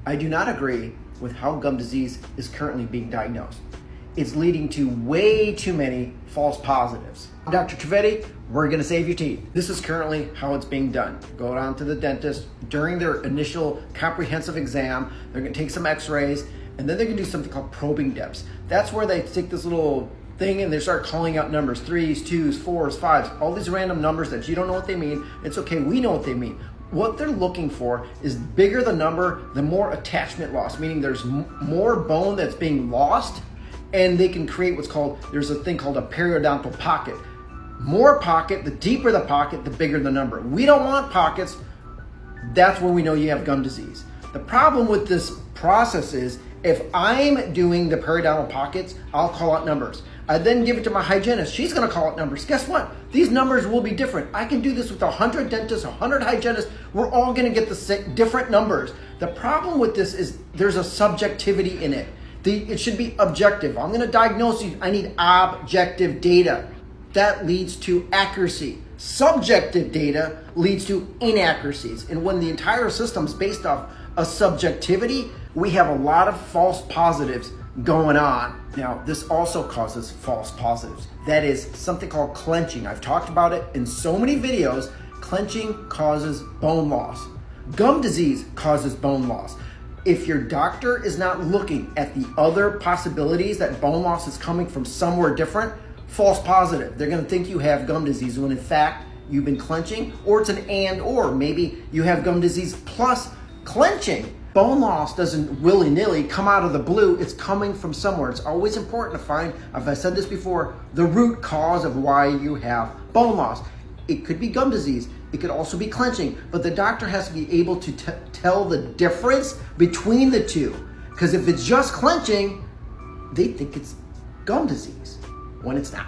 I do not agree with how gum disease is currently being diagnosed. It's leading to way too many false positives. Dr. Trivedi, we're gonna save your teeth. This is currently how it's being done. Go down to the dentist during their initial comprehensive exam. They're gonna take some x-rays, and then they're gonna do something called probing depths. That's where they take this little thing and they start calling out numbers, 3s, 2s, 4s, 5s, all these random numbers that you don't know what they mean. It's okay, we know what they mean. What they're looking for is bigger the number, the more attachment loss, meaning there's more bone that's being lost, and they can create what's called, there's a thing called a periodontal pocket. More pocket, the deeper the pocket, the bigger the number. We don't want pockets. That's where we know you have gum disease. The problem with this process is if I'm doing the periodontal pockets, I'll call out numbers. I then give it to my hygienist. She's gonna call out numbers. Guess what? These numbers will be different. I can do this with 100 dentists, 100 hygienists. We're all gonna get the different numbers. The problem with this is there's a subjectivity in it. It should be objective. I'm gonna diagnose you. I need objective data. That leads to accuracy. Subjective data leads to inaccuracies. And when the entire system's based off a subjectivity, we have a lot of false positives going on. Now, this also causes false positives. That is something called clenching. I've talked about it in so many videos. Clenching causes bone loss. Gum disease causes bone loss. If your doctor is not looking at the other possibilities that bone loss is coming from somewhere different, false positive. They're gonna think you have gum disease when in fact you've been clenching, or it's an and or. Maybe you have gum disease plus clenching. Bone loss doesn't willy-nilly come out of the blue. It's coming from somewhere. It's always important to find, as I said this before, the root cause of why you have bone loss. It could be gum disease. It could also be clenching, but the doctor has to be able to tell the difference between the two. Because if it's just clenching, they think it's gum disease when it's not.